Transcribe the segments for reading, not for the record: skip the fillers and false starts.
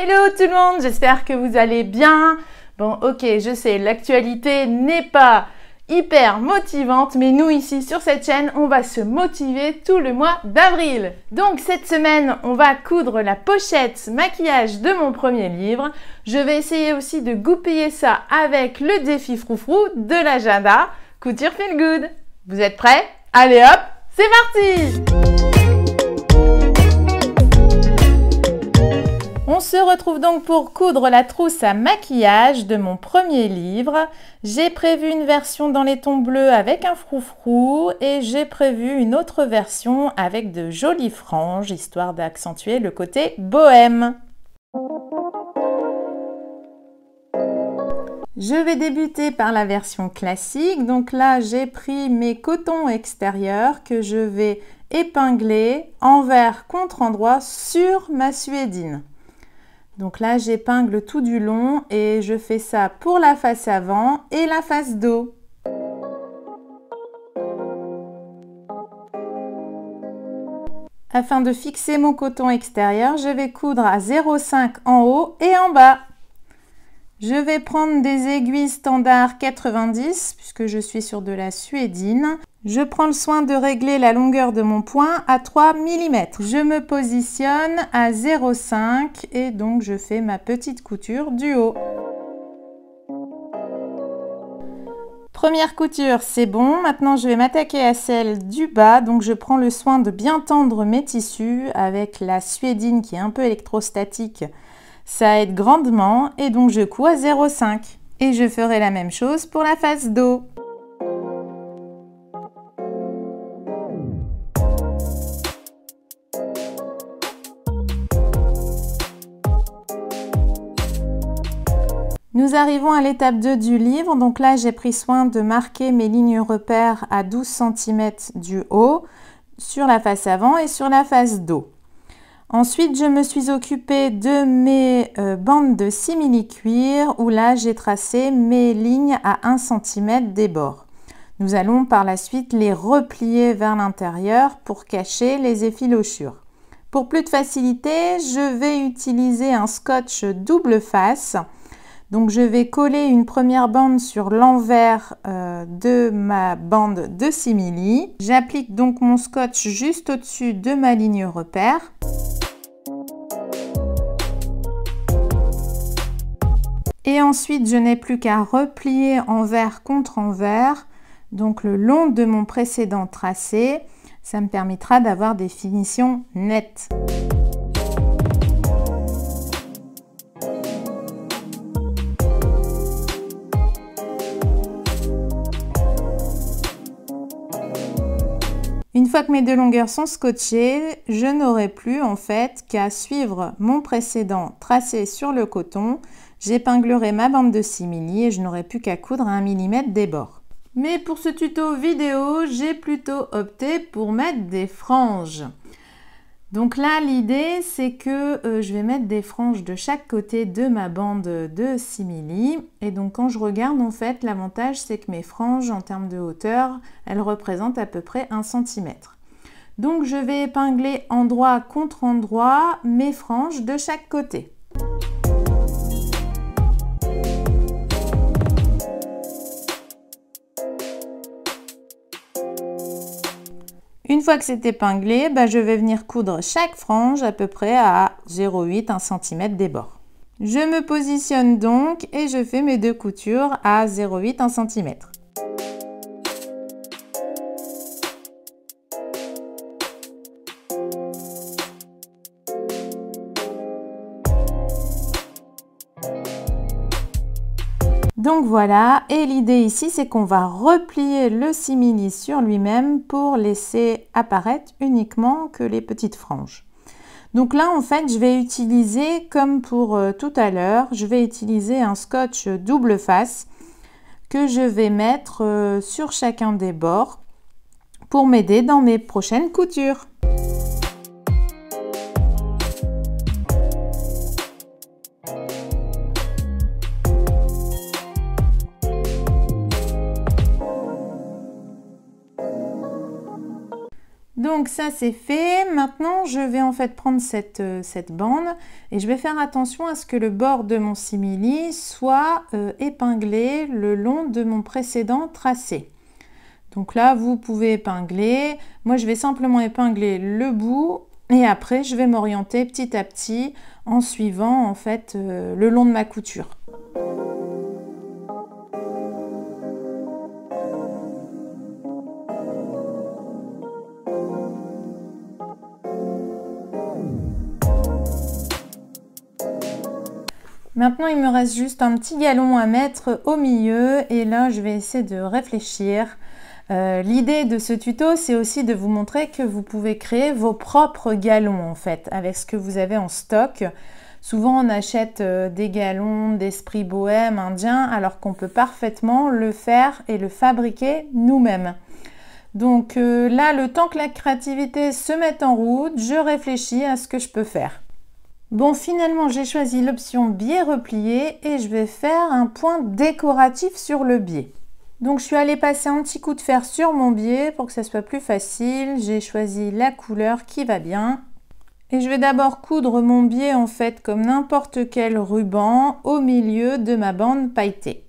Hello tout le monde, j'espère que vous allez bien. Bon, ok, je sais, l'actualité n'est pas hyper motivante, mais nous ici sur cette chaîne, on va se motiver tout le mois d'avril. Donc cette semaine, on va coudre la pochette maquillage de mon premier livre. Je vais essayer aussi de goupiller ça avec le défi froufrou de l'agenda Couture Feel Good. Vous êtes prêts? Allez hop, c'est parti! On se retrouve donc pour coudre la trousse à maquillage de mon premier livre. J'ai prévu une version dans les tons bleus avec un froufrou et j'ai prévu une autre version avec de jolies franges, histoire d'accentuer le côté bohème. Je vais débuter par la version classique. Donc là, j'ai pris mes cotons extérieurs que je vais épingler envers contre endroit sur ma suédine. Donc là, j'épingle tout du long et je fais ça pour la face avant et la face dos. Afin de fixer mon coton extérieur, je vais coudre à 0,5 en haut et en bas. Je vais prendre des aiguilles standard 90 puisque je suis sur de la suédine. Je prends le soin de régler la longueur de mon point à 3 mm. Je me positionne à 0,5 et donc je fais ma petite couture du haut. Première couture, c'est bon. Maintenant, je vais m'attaquer à celle du bas. Donc, je prends le soin de bien tendre mes tissus avec la suédine qui est un peu électrostatique. Ça aide grandement et donc je couds à 0,5. Et je ferai la même chose pour la face dos. Nous arrivons à l'étape 2 du livre. Donc là, j'ai pris soin de marquer mes lignes repères à 12 cm du haut sur la face avant et sur la face dos. Ensuite, je me suis occupée de mes bandes de simili-cuir où là, j'ai tracé mes lignes à 1 cm des bords. Nous allons par la suite les replier vers l'intérieur pour cacher les effilochures. Pour plus de facilité, je vais utiliser un scotch double face. Donc, je vais coller une première bande sur l'envers de ma bande de simili. J'applique donc mon scotch juste au-dessus de ma ligne repère. Et ensuite, je n'ai plus qu'à replier envers contre envers, donc le long de mon précédent tracé. Ça me permettra d'avoir des finitions nettes. Une fois que mes deux longueurs sont scotchées, je n'aurai plus en fait qu'à suivre mon précédent tracé sur le coton. J'épinglerai ma bande de simili et je n'aurai plus qu'à coudre à 1 mm des bords. Mais pour ce tuto vidéo, j'ai plutôt opté pour mettre des franges. Donc là, l'idée, c'est que je vais mettre des franges de chaque côté de ma bande de simili. Et donc, quand je regarde, en fait, l'avantage, c'est que mes franges, en termes de hauteur, elles représentent à peu près 1 cm. Donc, je vais épingler endroit contre endroit mes franges de chaque côté. Une fois que c'est épinglé, je vais venir coudre chaque frange à peu près à 0,8 cm des bords. Je me positionne donc et je fais mes deux coutures à 0,8 cm. Donc voilà, et l'idée ici, c'est qu'on va replier le simili sur lui-même pour laisser apparaître uniquement que les petites franges. Donc là, en fait, je vais utiliser, comme pour tout à l'heure, je vais utiliser un scotch double face que je vais mettre sur chacun des bords pour m'aider dans mes prochaines coutures. Donc ça c'est fait. Maintenant je vais en fait prendre cette bande et je vais faire attention à ce que le bord de mon simili soit épinglé le long de mon précédent tracé. Donc là vous pouvez épingler. Moi je vais simplement épingler le bout et après je vais m'orienter petit à petit en suivant en fait le long de ma couture. Maintenant, il me reste juste un petit galon à mettre au milieu et là, je vais essayer de réfléchir. L'idée de ce tuto, c'est aussi de vous montrer que vous pouvez créer vos propres galons en fait, avec ce que vous avez en stock. Souvent, on achète des galons d'esprit bohème indien, alors qu'on peut parfaitement le faire et le fabriquer nous-mêmes. Donc là, le temps que la créativité se mette en route, je réfléchis à ce que je peux faire. Bon, finalement, j'ai choisi l'option biais replié et je vais faire un point décoratif sur le biais. Donc, je suis allée passer un petit coup de fer sur mon biais pour que ça soit plus facile. J'ai choisi la couleur qui va bien. Et je vais d'abord coudre mon biais en fait comme n'importe quel ruban au milieu de ma bande pailletée.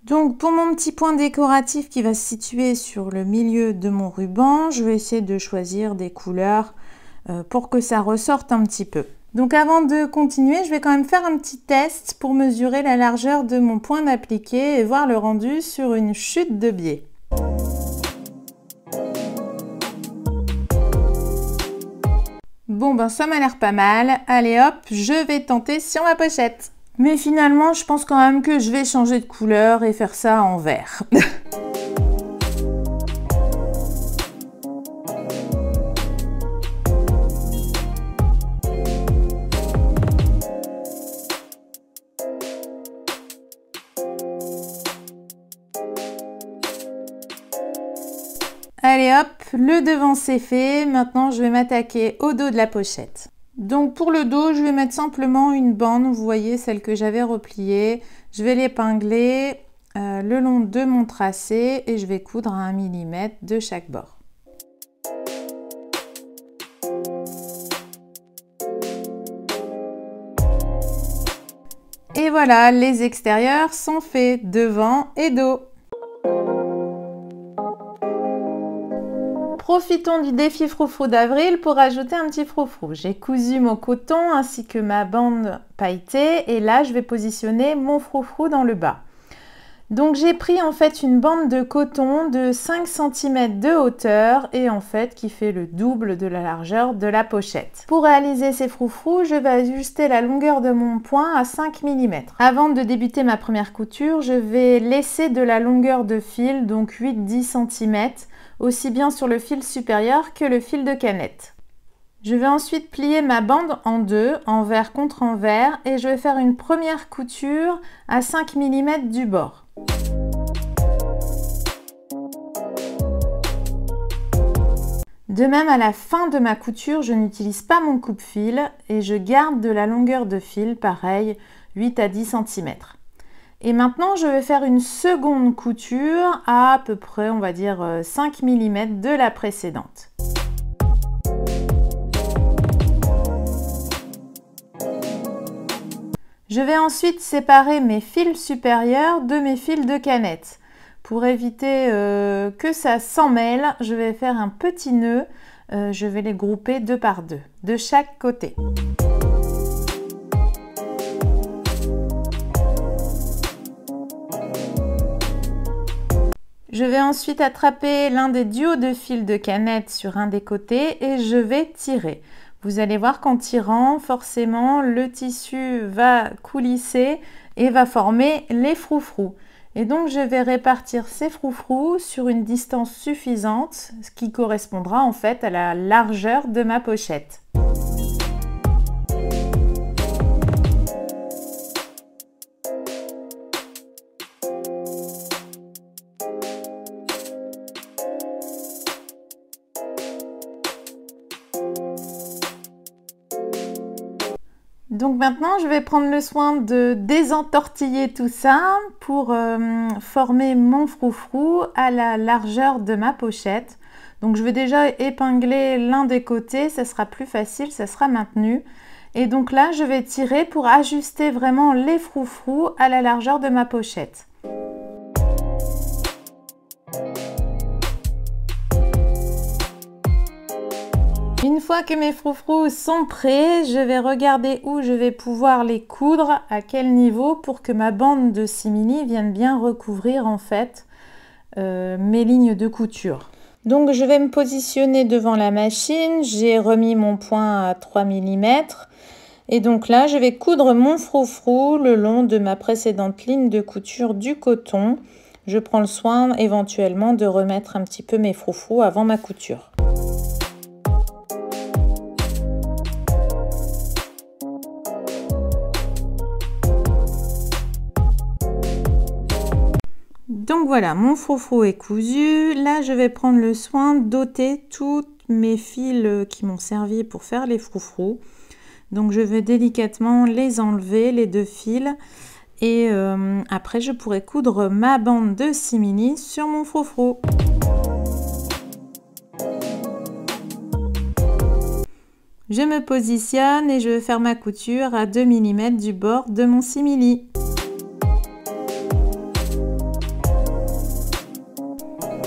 Donc pour mon petit point décoratif qui va se situer sur le milieu de mon ruban, je vais essayer de choisir des couleurs pour que ça ressorte un petit peu. Donc avant de continuer, je vais quand même faire un petit test pour mesurer la largeur de mon point d'appliqué et voir le rendu sur une chute de biais. Bon ben ça m'a l'air pas mal. Allez hop, je vais tenter sur ma pochette. Mais finalement, je pense quand même que je vais changer de couleur et faire ça en vert. Allez hop, le devant c'est fait. Maintenant, je vais m'attaquer au dos de la pochette. Donc pour le dos, je vais mettre simplement une bande, vous voyez celle que j'avais repliée. Je vais l'épingler le long de mon tracé et je vais coudre à 1 mm de chaque bord. Et voilà, les extérieurs sont faits, devant et dos. Profitons du défi froufrou d'avril pour ajouter un petit froufrou. J'ai cousu mon coton ainsi que ma bande pailletée et là je vais positionner mon froufrou dans le bas. Donc j'ai pris en fait une bande de coton de 5 cm de hauteur et en fait qui fait le double de la largeur de la pochette. Pour réaliser ces froufrous, je vais ajuster la longueur de mon point à 5 mm. Avant de débuter ma première couture, je vais laisser de la longueur de fil, donc 8-10 cm, aussi bien sur le fil supérieur que le fil de canette. Je vais ensuite plier ma bande en deux, envers contre envers, et je vais faire une première couture à 5 mm du bord. De même, à la fin de ma couture, je n'utilise pas mon coupe-fil et je garde de la longueur de fil, pareil, 8 à 10 cm. Et maintenant, je vais faire une seconde couture à peu près, on va dire, 5 mm de la précédente. Je vais ensuite séparer mes fils supérieurs de mes fils de canette. Pour éviter que ça s'en mêle, je vais faire un petit nœud. Je vais les grouper deux par deux, de chaque côté. Je vais ensuite attraper l'un des duos de fils de canette sur un des côtés et je vais tirer. Vous allez voir qu'en tirant, forcément, le tissu va coulisser et va former les froufrous. Et donc, je vais répartir ces froufrous sur une distance suffisante, ce qui correspondra en fait à la largeur de ma pochette. Donc maintenant, je vais prendre le soin de désentortiller tout ça pour former mon froufrou à la largeur de ma pochette. Donc je vais déjà épingler l'un des côtés, ça sera plus facile, ça sera maintenu. Et donc là, je vais tirer pour ajuster vraiment les froufrous à la largeur de ma pochette. Une fois que mes froufrous sont prêts, je vais regarder où je vais pouvoir les coudre, à quel niveau, pour que ma bande de simili vienne bien recouvrir en fait mes lignes de couture. Donc je vais me positionner devant la machine, j'ai remis mon point à 3 mm et donc là je vais coudre mon froufrou le long de ma précédente ligne de couture du coton. Je prends le soin éventuellement de remettre un petit peu mes froufrous avant ma couture. Donc voilà, mon froufrou est cousu. Là, je vais prendre le soin d'ôter tous mes fils qui m'ont servi pour faire les froufrous. Donc je vais délicatement les enlever, les deux fils. Et après, je pourrai coudre ma bande de simili sur mon froufrou. Je me positionne et je vais faire ma couture à 2 mm du bord de mon simili.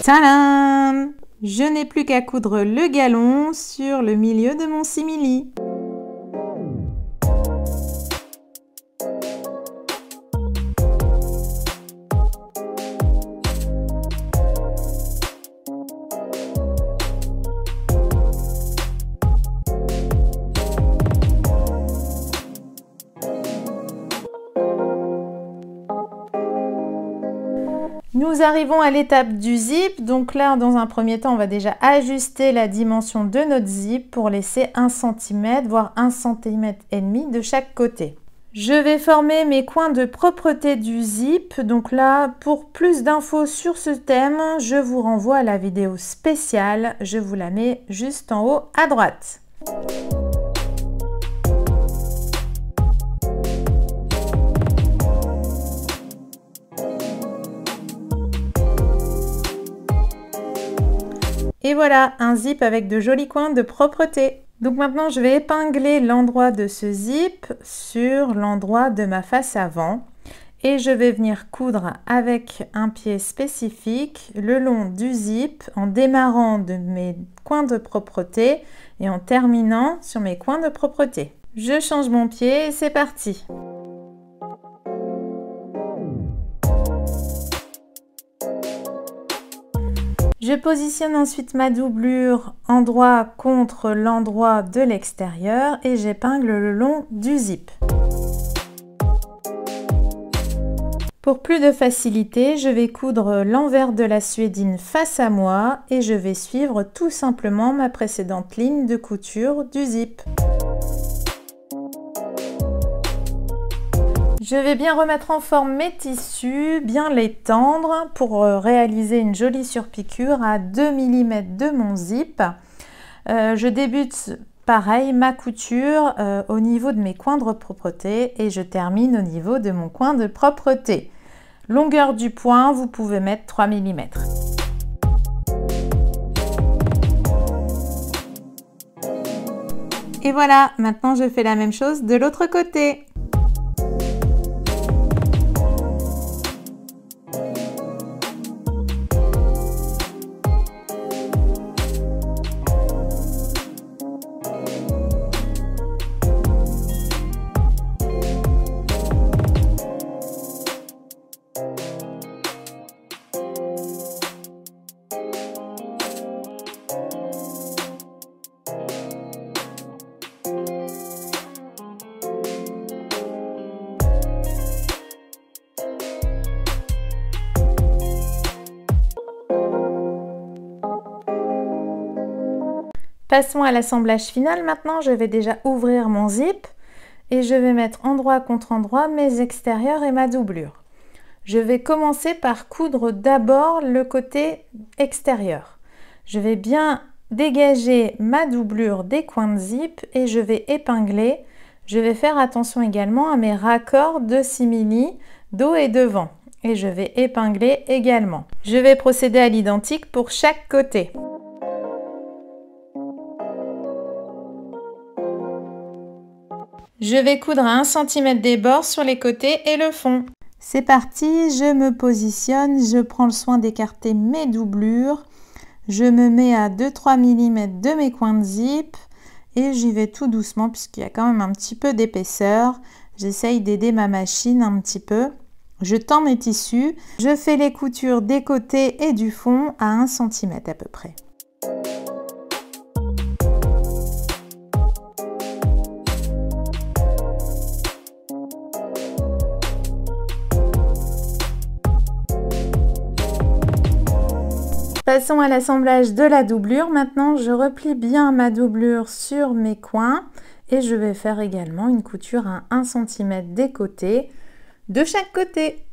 Tadam! Je n'ai plus qu'à coudre le galon sur le milieu de mon simili. Nous arrivons à l'étape du zip, donc là dans un premier temps on va déjà ajuster la dimension de notre zip pour laisser 1 cm voire 1,5 cm de chaque côté. Je vais former mes coins de propreté du zip, donc là pour plus d'infos sur ce thème je vous renvoie à la vidéo spéciale, je vous la mets juste en haut à droite. Et voilà, un zip avec de jolis coins de propreté. Donc maintenant, je vais épingler l'endroit de ce zip sur l'endroit de ma face avant. Et je vais venir coudre avec un pied spécifique le long du zip en démarrant de mes coins de propreté et en terminant sur mes coins de propreté. Je change mon pied et c'est parti. Je positionne ensuite ma doublure endroit contre l'endroit de l'extérieur et j'épingle le long du zip. Pour plus de facilité, je vais coudre l'envers de la suédine face à moi et je vais suivre tout simplement ma précédente ligne de couture du zip. Je vais bien remettre en forme mes tissus, bien les tendre pour réaliser une jolie surpiqûre à 2 mm de mon zip. Je débute pareil ma couture au niveau de mes coins de propreté et je termine au niveau de mon coin de propreté. Longueur du point, vous pouvez mettre 3 mm. Et voilà, maintenant je fais la même chose de l'autre côté. Passons à l'assemblage final. Maintenant, je vais déjà ouvrir mon zip et je vais mettre endroit contre endroit mes extérieurs et ma doublure. Je vais commencer par coudre d'abord le côté extérieur. Je vais bien dégager ma doublure des coins de zip et je vais épingler Je vais faire attention également à mes raccords de simili, dos et devant. Et je vais épingler également. Je vais procéder à l'identique pour chaque côté. Je vais coudre à 1 cm des bords sur les côtés et le fond. C'est parti, je me positionne, je prends le soin d'écarter mes doublures. Je me mets à 2-3 mm de mes coins de zip et j'y vais tout doucement puisqu'il y a quand même un petit peu d'épaisseur. J'essaye d'aider ma machine un petit peu. Je tends mes tissus, je fais les coutures des côtés et du fond à 1 cm à peu près. Passons à l'assemblage de la doublure. Maintenant, je replie bien ma doublure sur mes coins et je vais faire également une couture à 1 cm des côtés, de chaque côté.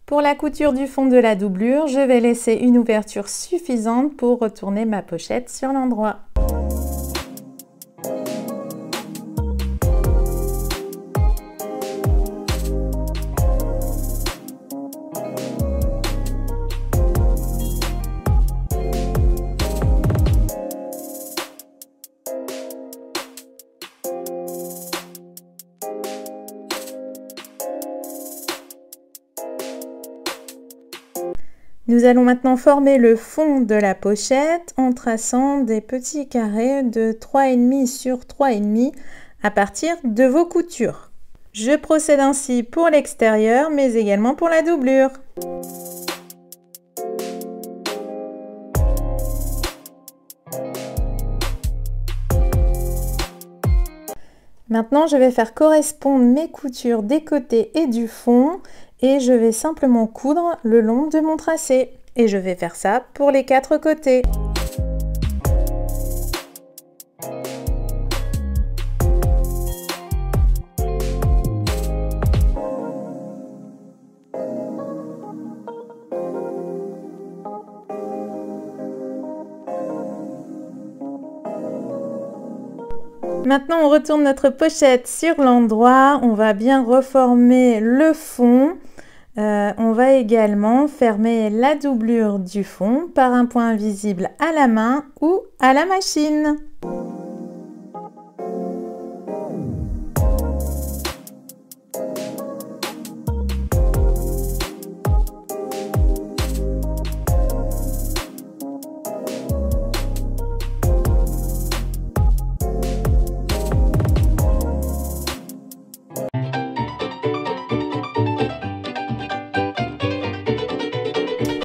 Pour la couture du fond de la doublure, je vais laisser une ouverture suffisante pour retourner ma pochette sur l'endroit. Nous allons maintenant former le fond de la pochette en traçant des petits carrés de 3,5 sur 3,5 à partir de vos coutures. Je procède ainsi pour l'extérieur mais également pour la doublure. Maintenant, je vais faire correspondre mes coutures des côtés et du fond et je vais simplement coudre le long de mon tracé. Et je vais faire ça pour les 4 côtés. Maintenant, on retourne notre pochette sur l'endroit. On va bien reformer le fond. On va également fermer la doublure du fond par un point visible à la main ou à la machine.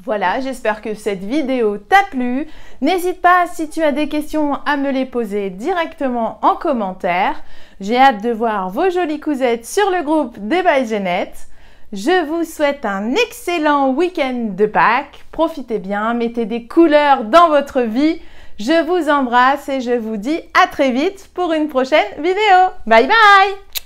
Voilà, j'espère que cette vidéo t'a plu. N'hésite pas, si tu as des questions, à me les poser directement en commentaire. J'ai hâte de voir vos jolies cousettes sur le groupe des By Jeannette. Je vous souhaite un excellent week-end de Pâques. Profitez bien, mettez des couleurs dans votre vie. Je vous embrasse et je vous dis à très vite pour une prochaine vidéo. Bye bye!